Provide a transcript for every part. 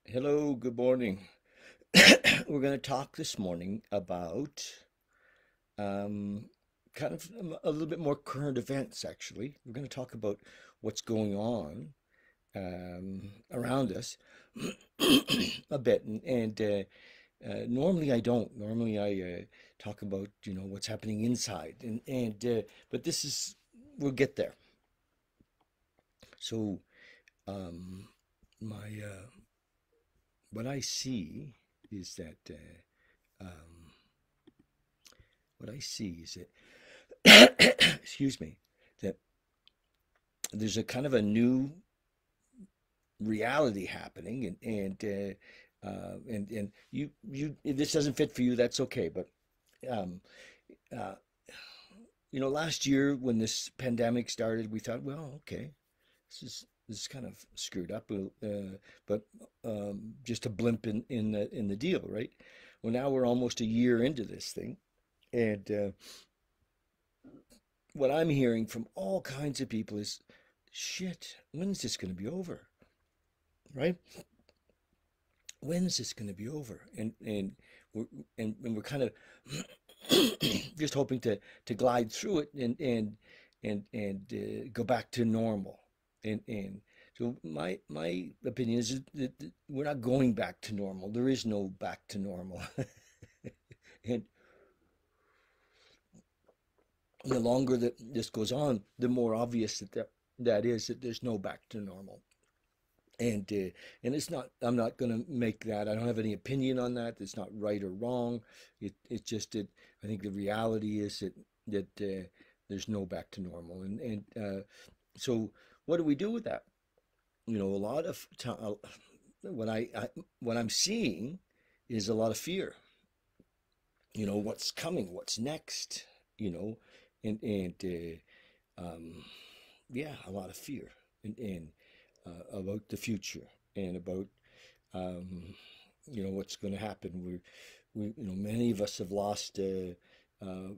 Hello, good morning. We're going to talk this morning about um, kind of a little bit more current events, actually. We're going to talk about what's going on around us a bit. And normally I don't. Normally I talk about, what's happening inside. But we'll get there. So, um, my, what I see is that um, what I see is that, excuse me, that there's a kind of a new reality happening, and you if this doesn't fit for you, that's okay. But um, uh, last year when this pandemic started, we thought, well, okay, this is kind of screwed up, but just a blimp in the deal, right? Well, now we're almost a year into this thing, and what I'm hearing from all kinds of people is, shit, when is this going to be over? Right? When is this going to be over? We're and we're kind of just hoping to glide through it and go back to normal. And so my opinion is that we're not going back to normal. There is no back to normal. And the longer that this goes on, the more obvious that is that there's no back to normal. And it's not. I'm not going to make that. I don't have any opinion on that. It's not right or wrong. It's just that I think the reality is that there's no back to normal. So what do we do with that? A lot of what what I'm seeing is a lot of fear. What's coming, what's next. You know, and yeah, a lot of fear and about the future and about um, what's going to happen. Many of us have lost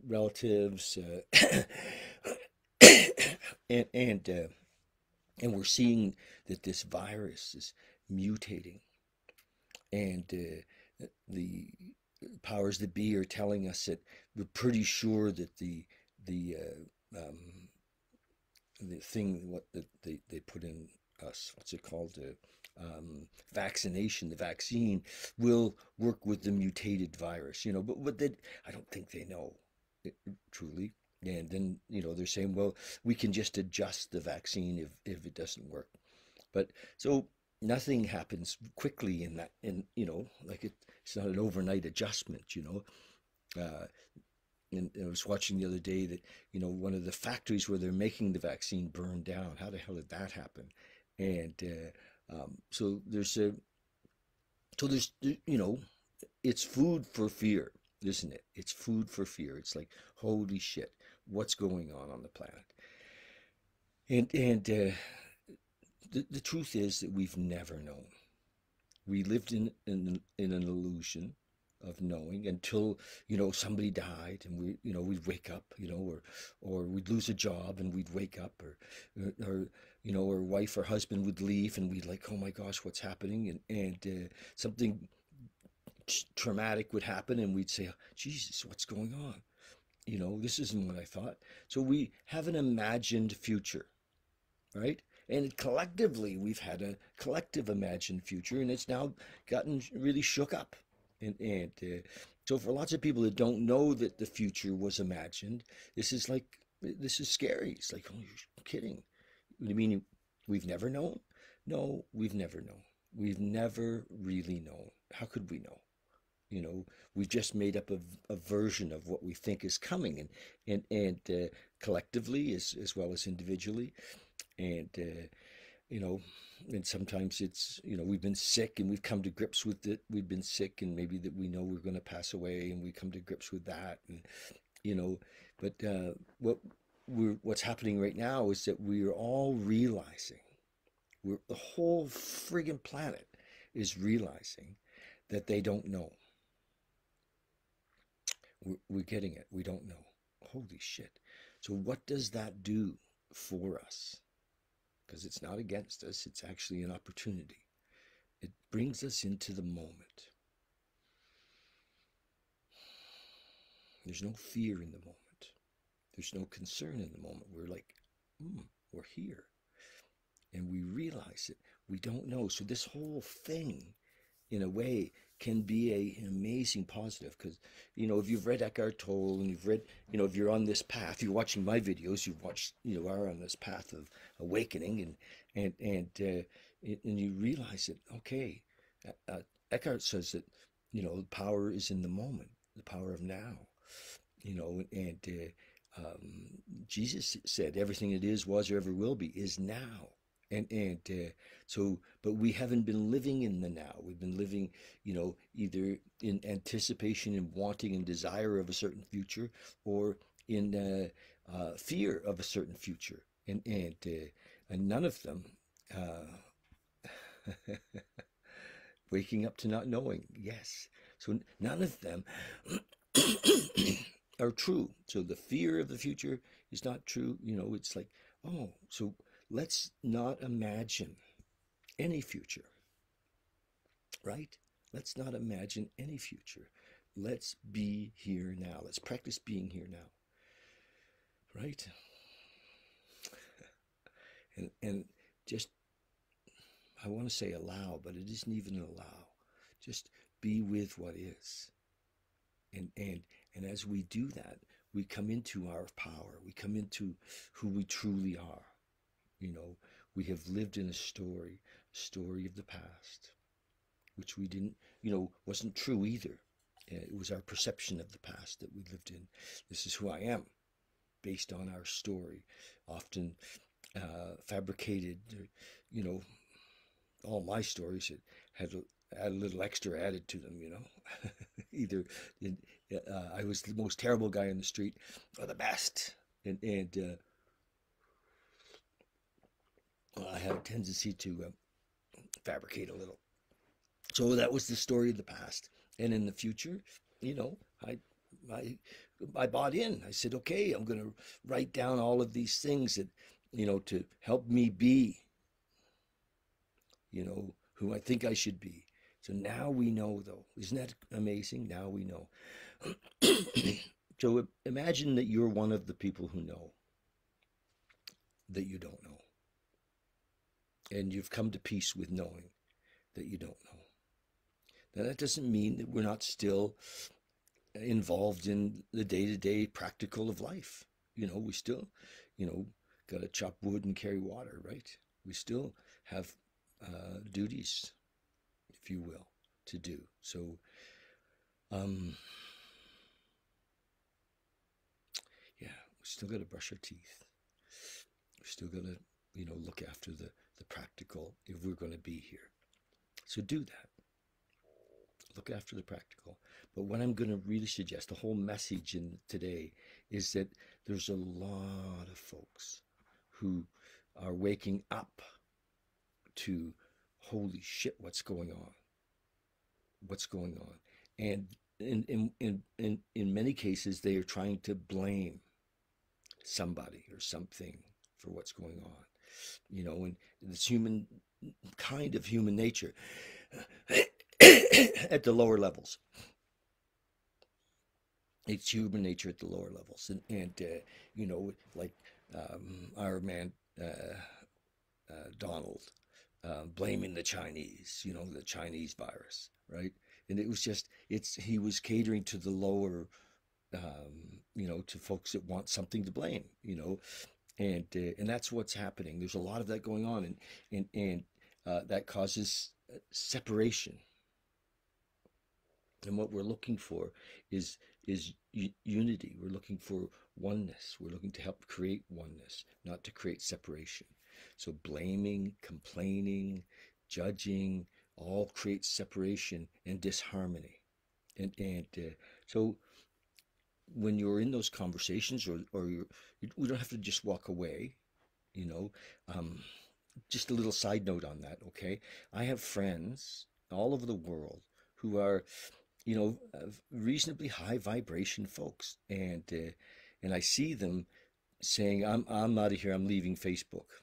relatives, and and uh, and we're seeing that this virus is mutating, and the powers that be are telling us that we're pretty sure that the thing what that they put in us, what's it called, vaccination, the vaccine will work with the mutated virus, but I don't think they know it, truly. And then they're saying, well, we can just adjust the vaccine if it doesn't work. But so nothing happens quickly in that, like it's not an overnight adjustment. uh, and I was watching the other day that one of the factories where they're making the vaccine burned down. How the hell did that happen? And so there's it's food for fear, isn't it? It's food for fear. It's like, holy shit, what's going on the planet? And the truth is that we've never known. We lived in an illusion of knowing until somebody died, and we'd wake up, or we'd lose a job and we'd wake up, or our wife or husband would leave and we'd like, oh my gosh, what's happening? And something traumatic would happen and we'd say, Jesus, what's going on? This isn't what I thought. So we have an imagined future, right? And collectively, we've had a collective imagined future, and it's now gotten really shook up. And so, for lots of people that don't know that the future was imagined, this is scary. It's like, oh, you're kidding. You mean we've never known? No, we've never known. We've never really known. How could we know? We've just made up a version of what we think is coming, and collectively as well as individually, and you know, and sometimes it's we've been sick and we've come to grips with it. We've been sick and maybe that we know we're going to pass away and we come to grips with that, and you know, but what's happening right now is that we're all realizing the whole friggin' planet is realizing that they don't know. We're getting it. We don't know. Holy shit. So what does that do for us? Because it's not against us, it's actually an opportunity. brings us into the moment. There's no fear in the moment. There's no concern in the moment. We're like, we're here. And we realize it. We don't know. So this whole thing, in a way, can be an amazing positive. Because, if you've read Eckhart Tolle and you've read, if you're on this path, you're watching my videos, you've watched, are on this path of awakening, and you realize that, okay, Eckhart says that, the power is in the moment, the power of now, and Jesus said everything that is, was, or ever will be is now. So, but we haven't been living in the now. We've been living, either in anticipation and wanting and desire of a certain future, or in fear of a certain future, and none of them. Waking up to not knowing, yes. So none of them are true. So the fear of the future is not true. It's like, oh, so let's not imagine any future, right? Let's not imagine any future. Let's be here now. Let's practice being here now, right? And just, I want to say allow, but it isn't even an allow. Just be with what is. And as we do that, we come into our power. We come into who we truly are. We have lived in a story of the past, which we didn't, wasn't true either. It was our perception of the past that we lived in. This is who I am, based on our story, often fabricated. All my stories had a little extra added to them. Either I was the most terrible guy in the street, or the best, and I had a tendency to fabricate a little. So that was the story of the past. And in the future, I bought in. I said, okay, I'm going to write down all of these things that, to help me be, who I think I should be. So now we know, though. Isn't that amazing? Now we know. So imagine that you're one of the people who know that you don't know. And you've come to peace with knowing that you don't know. Now, that doesn't mean that we're not still involved in the day-to-day practical of life. We still, got to chop wood and carry water, right? We still have duties, if you will, to do. So, yeah, we still got to brush our teeth. We still got to, look after the practical if we're going to be here. So do that. Look after the practical. But what I'm going to really suggest, the whole message in today, is that there's a lot of folks who are waking up to, holy shit, what's going on? What's going on? And in many cases, they are trying to blame somebody or something for what's going on. And it's human nature at the lower levels. It's human nature at the lower levels. And like our man Donald blaming the Chinese, the Chinese virus, right? And it was just, he was catering to the lower, to folks that want something to blame, and that's what's happening. There's a lot of that going on, and that causes separation. And what we're looking for is unity. We're looking for oneness. We're looking to help create oneness, not to create separation. So blaming, complaining, judging, all creates separation and disharmony. And so when you're in those conversations, or we don't have to just walk away, just a little side note on that, okay? I have friends all over the world who are, reasonably high vibration folks, and I see them saying, I'm out of here, I'm leaving Facebook.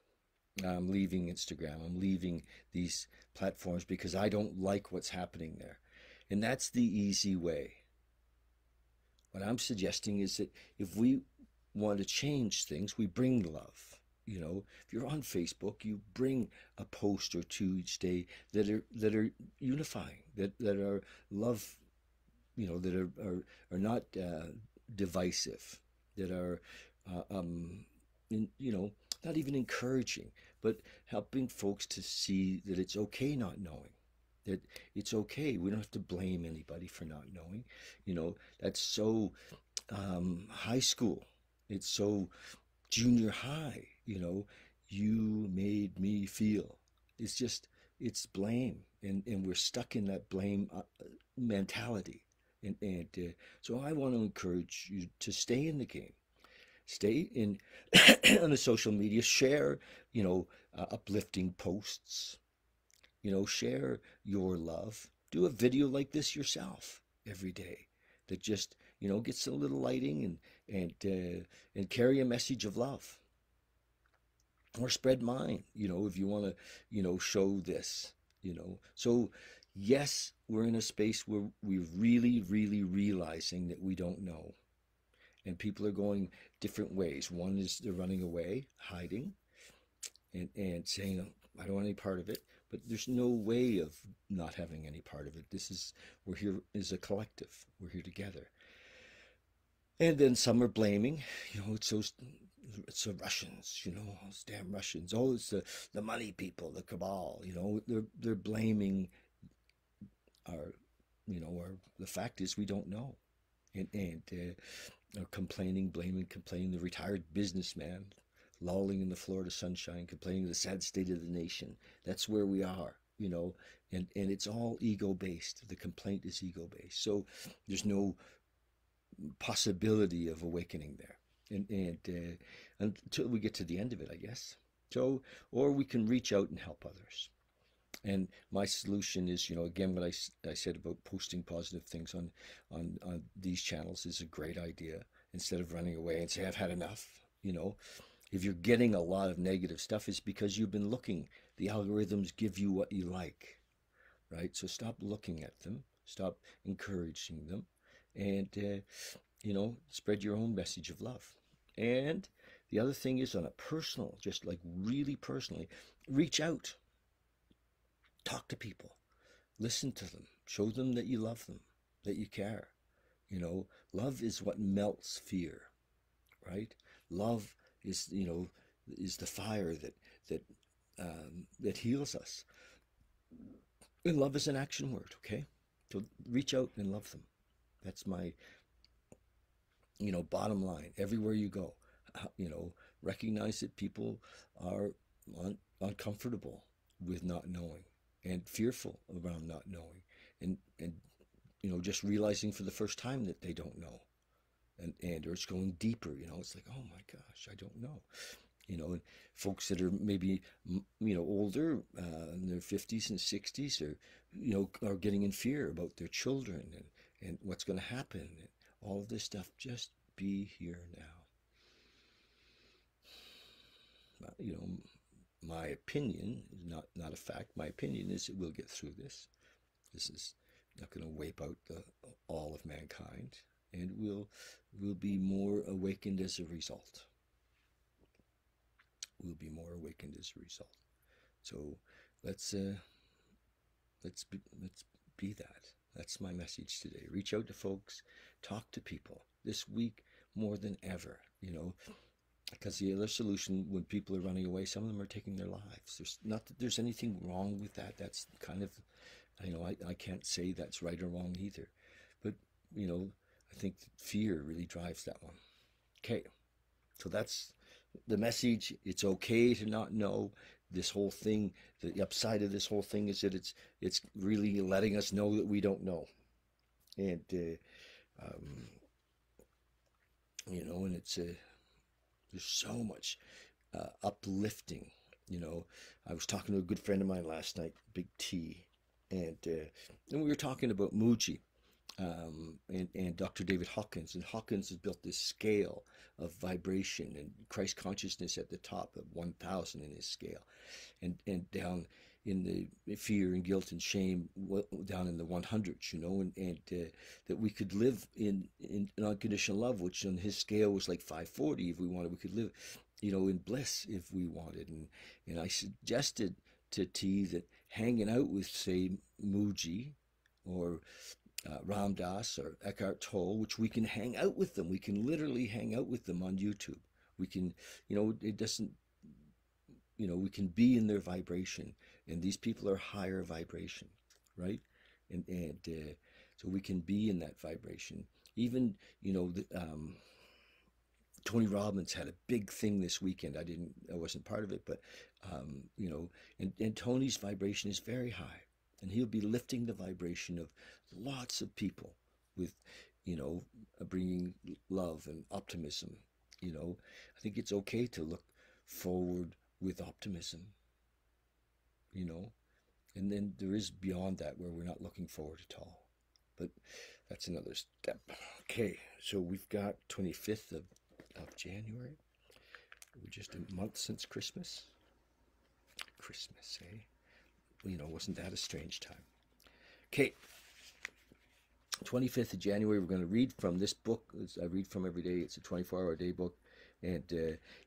I'm leaving Instagram. I'm leaving these platforms because I don't like what's happening there. And that's the easy way. What I'm suggesting is that if we want to change things, we bring love. You know, if you're on Facebook, you bring a post or two each day that are unifying, that are love, you know, that are not divisive, that are you know, not even encouraging, but helping folks to see that it's okay not knowing, that it's okay. We don't have to blame anybody for not knowing. You know, that's so high school. It's so junior high. You know, you made me feel. It's just, it's blame, and we're stuck in that blame mentality. And so I want to encourage you to stay in the game, stay in on the social media, share, you know, uplifting posts, you know, share your love. Do a video like this yourself every day that just, you know, gets a little lighting and carry a message of love. Or spread mine, you know, if you want to, you know, show this, you know. So yes, we're in a space where we're really, really realizing that we don't know. And people are going different ways. One is they're running away, hiding, and saying, I don't want any part of it. But there's no way of not having any part of it. This is, we're here as a collective. We're here together. And then some are blaming, you know, it's the Russians, you know, those damn Russians. Oh, it's the money people, the cabal, you know, they're blaming our, you know, our, the fact is we don't know. And complaining, blaming, complaining, the retired businessman lolling in the Florida sunshine, complaining of the sad state of the nation. That's where we are, you know, and it's all ego based. The complaint is ego based. So there's no possibility of awakening there, and until we get to the end of it, I guess. So, or we can reach out and help others. And my solution is, you know, again, what I said about posting positive things on these channels is a great idea. Instead of running away and say, I've had enough, you know, if you're getting a lot of negative stuff, it's because you've been looking. The algorithms give you what you like, right? So stop looking at them, stop encouraging them, and, you know, spread your own message of love. And the other thing is on a personal, just like really personally, reach out. Talk to people, listen to them, show them that you love them, that you care. You know, love is what melts fear, right? Love is, you know, is the fire that heals us. And love is an action word, okay? So reach out and love them. That's my, you know, bottom line. Everywhere you go, you know, recognize that people are uncomfortable with not knowing and fearful around not knowing, and you know, just realizing for the first time that they don't know, and or it's going deeper. You know, it's like, oh my gosh, I don't know. You know, and folks that are maybe, you know, older, in their 50s and 60s, or, you know, are getting in fear about their children and what's going to happen, and all of this stuff. Just be here now. You know, my opinion is not a fact. My opinion is that we'll get through this. This is not going to wipe out all of mankind, and we'll be more awakened as a result. We'll be more awakened as a result. So let's be that. That's my message today. Reach out to folks, talk to people this week more than ever. You know, because the other solution, when people are running away, some of them are taking their lives. There's not that there's anything wrong with that. That's kind of, you know, I can't say that's right or wrong either. But, you know, I think that fear really drives that one. Okay, so that's the message. It's okay to not know. This whole thing, the upside of this whole thing is that it's really letting us know that we don't know. And, you know, and it's there's so much uplifting. You know, I was talking to a good friend of mine last night, Big T, and we were talking about Muji, and Dr. David Hawkins. And Hawkins has built this scale of vibration and Christ consciousness at the top of 1,000 in his scale, and down in the fear and guilt and shame down in the 100s, and that we could live in unconditional love, which on his scale was like 540 if we wanted. We could live, in bliss if we wanted. And I suggested to T that hanging out with, say, Muji or Ram Dass or Eckhart Tolle, which we can hang out with them. We can literally hang out with them on YouTube. We can, it doesn't, we can be in their vibration. And these people are higher vibration, right? And so we can be in that vibration. Even, Tony Robbins had a big thing this weekend. I wasn't part of it, but, and Tony's vibration is very high. And he'll be lifting the vibration of lots of people with, bringing love and optimism. I think it's okay to look forward with optimism, and then there is beyond that where we're not looking forward at all. But that's another step. Okay, so we've got 25th of January. We're just a month since Christmas. Christmas, eh? Wasn't that a strange time? Okay, 25th of January, we're going to read from this book. I read from every day. It's a 24-hour day book, and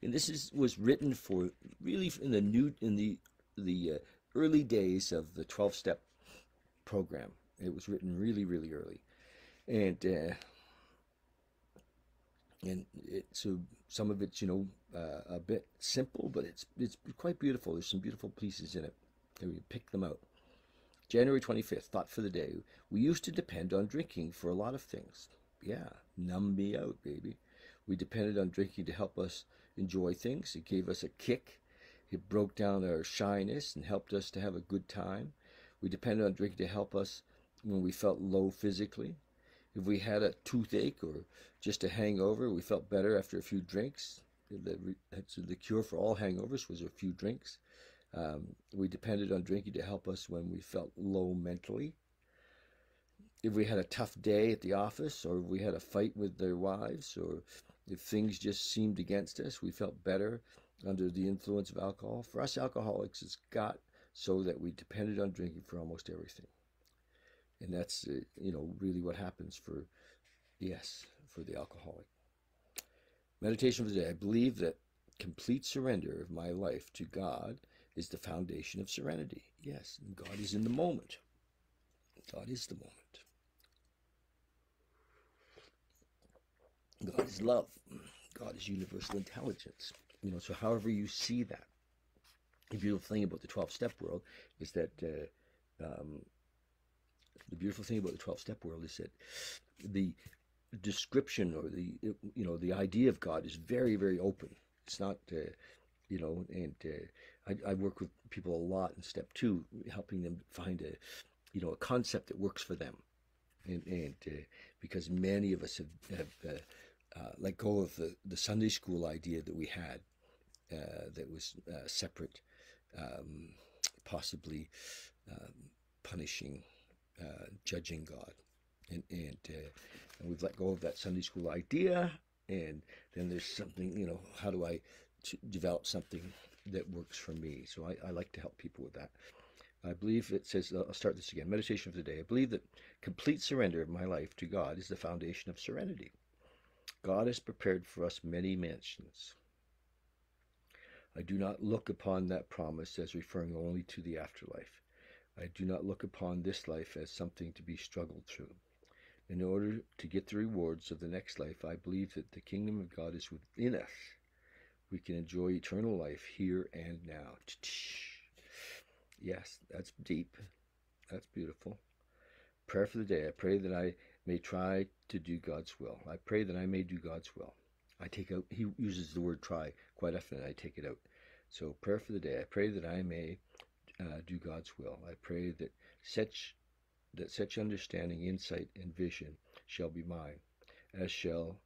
this was written for really in the early days of the 12-step program. It was written really, really early, and so some of it's a bit simple, but it's quite beautiful. There's some beautiful pieces in it. And we pick them out. January 25th, thought for the day. We used to depend on drinking for a lot of things. Yeah, numb me out, baby. We depended on drinking to help us enjoy things. It gave us a kick. It broke down our shyness and helped us to have a good time. We depended on drinking to help us when we felt low physically. If we had a toothache or just a hangover, we felt better after a few drinks. The cure for all hangovers was a few drinks. We depended on drinking to help us when we felt low mentally. If we had a tough day at the office, or if we had a fight with their wives, or if things just seemed against us, we felt better under the influence of alcohol. For us alcoholics, it's got so that we depended on drinking for almost everything. And that's, really what happens for the alcoholic. Meditation for the day. I believe that complete surrender of my life to God is the foundation of serenity. Yes, God is in the moment. God is the moment. God is love. God is universal intelligence. So however you see that. The beautiful thing about the 12-step world is that the description or the idea of God is very, very open. It's not, I work with people a lot in step 2, helping them find a concept that works for them. And because many of us have let go of the Sunday school idea that we had that was separate, possibly punishing, judging God. And we've let go of that Sunday school idea, and then there's something, how do I develop something that works for me? So I like to help people with that. I believe it says, I'll start this again, meditation for the day. I believe that complete surrender of my life to God is the foundation of serenity. God has prepared for us many mansions. I do not look upon that promise as referring only to the afterlife. I do not look upon this life as something to be struggled through. In order to get the rewards of the next life, I believe that the kingdom of God is within us. We can enjoy eternal life here and now. Yes, that's deep. That's beautiful. Prayer for the day. I pray that I may try to do God's will. I pray that I may do God's will. I take out, he uses the word try quite often, and I take it out. So prayer for the day. I pray that I may do God's will. I pray that such understanding, insight, and vision shall be mine, as shall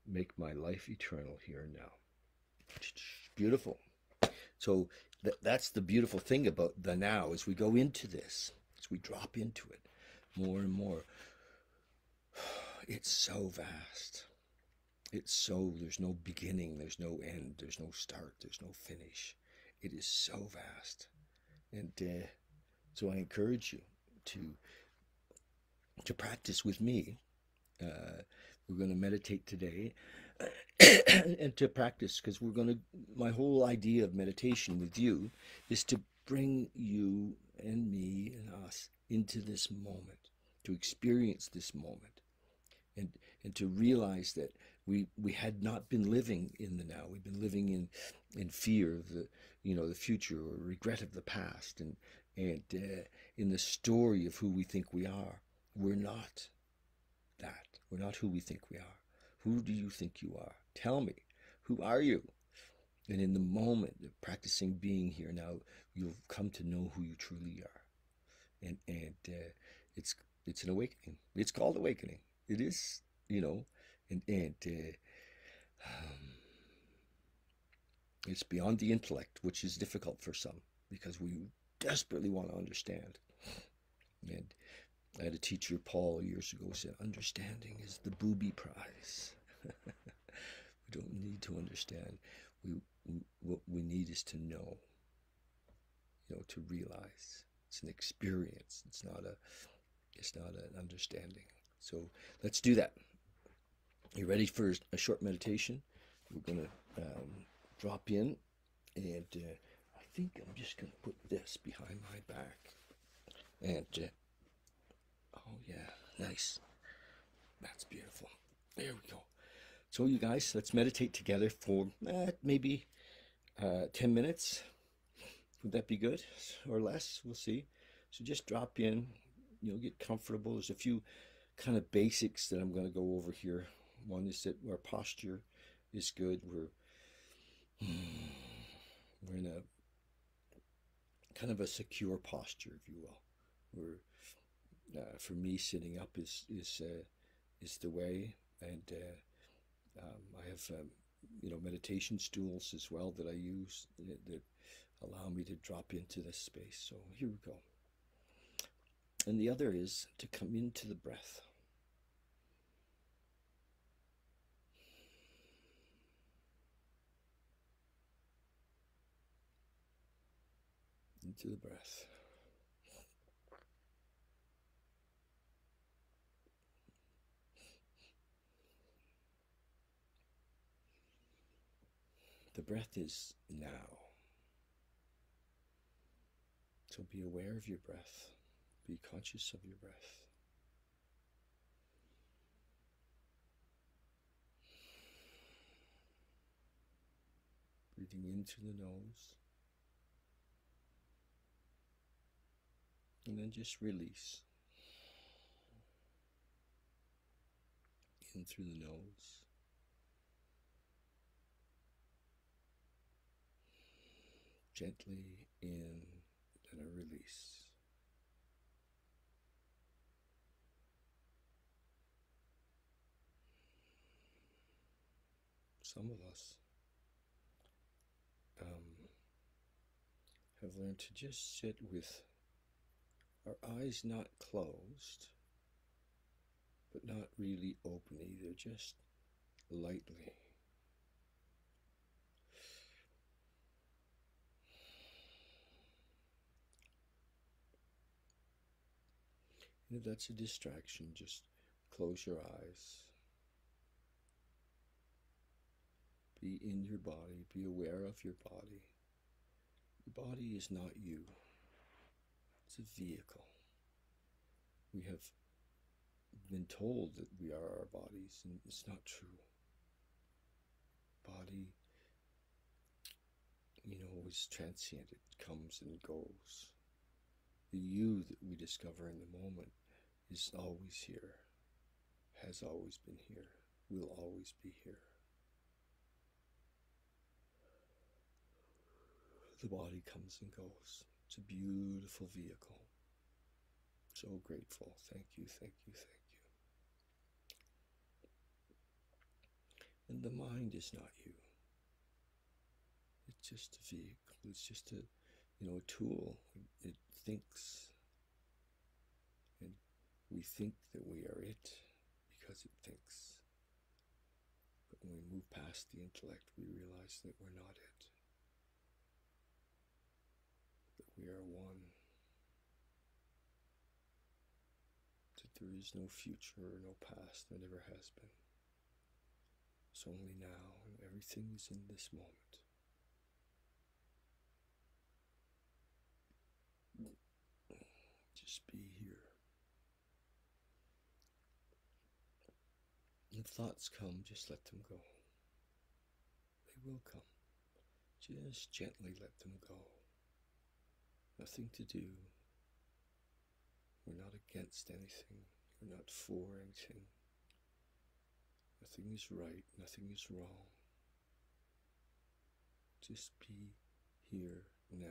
make my life eternal here and now. Beautiful. So that's the beautiful thing about the now, as we go into this, as we drop into it more and more. It's so vast. There's no beginning, there's no end, there's no start, there's no finish. It is so vast. And so I encourage you to practice with me. We're going to meditate today and to practice, because my whole idea of meditation with you is to bring you and me and us into this moment, to experience this moment, and to realize that we had not been living in the now. We've been living in fear of the future, or regret of the past, and in the story of who we think we are. We're not that. We're not who we think we are. Who do you think you are? Tell me, who are you? And in the moment of practicing being here now, you'll come to know who you truly are. And it's an awakening. It's called awakening. It is, and it's beyond the intellect, which is difficult for some, because we desperately want to understand. And I had a teacher, Paul, years ago, said, understanding is the booby prize. We don't need to understand. What we need is to know, to realize. It's an experience. It's not an understanding. So let's do that. You ready for a short meditation? We're going to drop in, and I think I'm just going to put this behind my back. And, oh yeah, nice. That's beautiful. There we go. So you guys, let's meditate together for maybe 10 minutes. Would that be good? Or less? We'll see. So just drop in, get comfortable. There's a few kind of basics that I'm going to go over here. One is that our posture is good. We're in a kind of a secure posture, if you will. For me, sitting up is the way, and I have meditation stools as well that I use that allow me to drop into this space. So here we go. And the other is to come into the breath. Into the breath. The breath is now. So be aware of your breath. Be conscious of your breath. Breathing in through the nose. And then just release. In through the nose. Gently in and a release. Some of us have learned to just sit with our eyes not closed, but not really open either, just lightly. And if that's a distraction, just close your eyes. Be in your body. Be aware of your body. Your body is not you. It's a vehicle. We have been told that we are our bodies, and it's not true. Body, is transient. It comes and goes. The you that we discover in the moment is always here, has always been here, will always be here. The body comes and goes. It's a beautiful vehicle. So grateful. Thank you, thank you, thank you. And the mind is not you. It's just a vehicle. It's just a tool. It thinks. And we think that we are it because it thinks. But when we move past the intellect, we realize that we're not it. That we are one. That there is no future or no past, there never has been. It's only now, and everything is in this moment. Just be here. When thoughts come, just let them go. They will come. Just gently let them go. Nothing to do. We're not against anything. We're not for anything. Nothing is right. Nothing is wrong. Just be here now.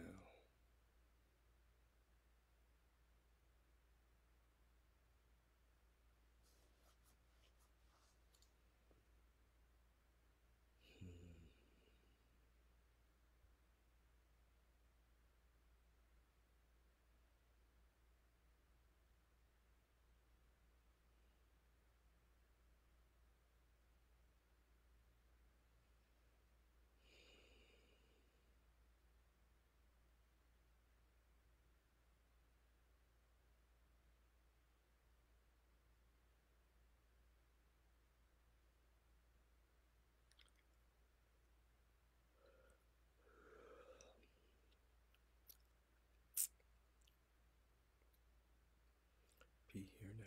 Be here now.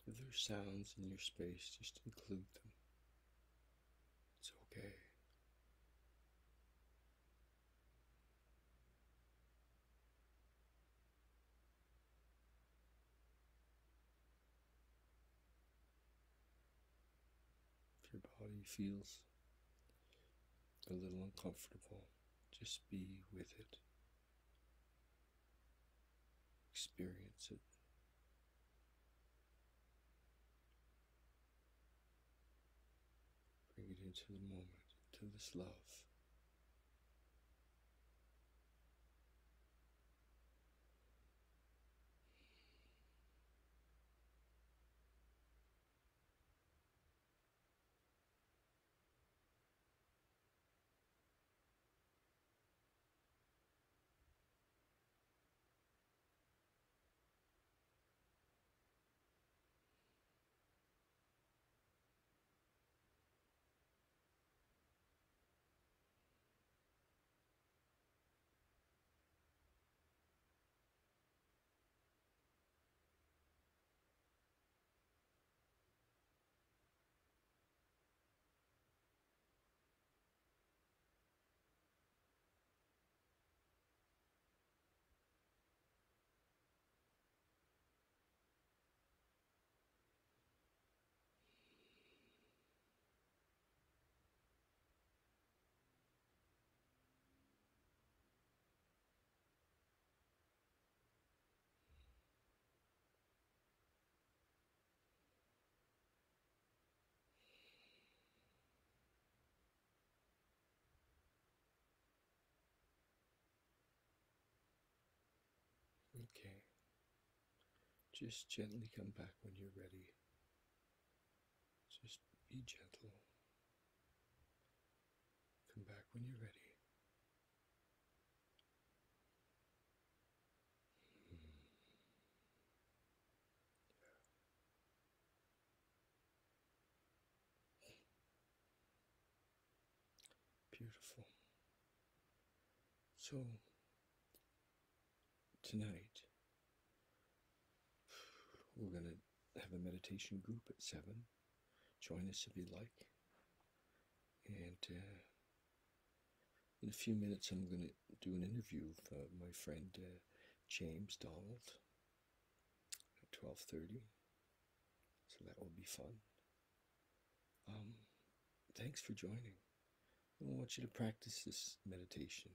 If there's sounds in your space, just include them. It's okay. If your body feels a little uncomfortable, just be with it. Experience it. Bring it into the moment, into this love. Okay. Just gently come back when you're ready. Just be gentle. Come back when you're ready. Beautiful. So, tonight, we're going to have a meditation group at 7. Join us if you'd like. And in a few minutes, I'm going to do an interview of my friend James Donald at 12:30. So that will be fun. Thanks for joining. I want you to practice this meditation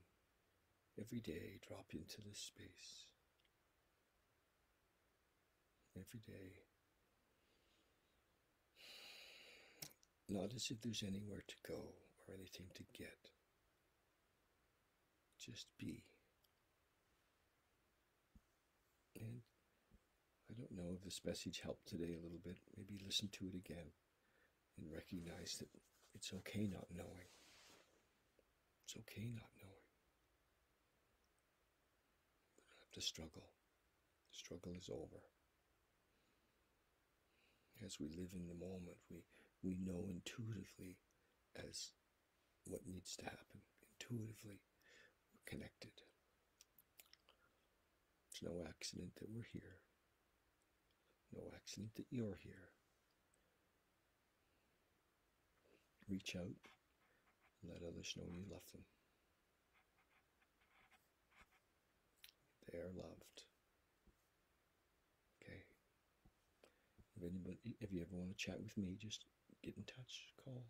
every day. Drop into this space every day. Not as if there's anywhere to go or anything to get. Just be. And I don't know if this message helped today a little bit. Maybe listen to it again and recognize that it's okay not knowing. It's okay not knowing. We don't have to struggle. The struggle is over. As we live in the moment, we know intuitively as what needs to happen. Intuitively, we're connected. It's no accident that we're here. No accident that you're here. Reach out and let others know you love them. They are loved. Okay. If you ever want to chat with me, just get in touch. Call,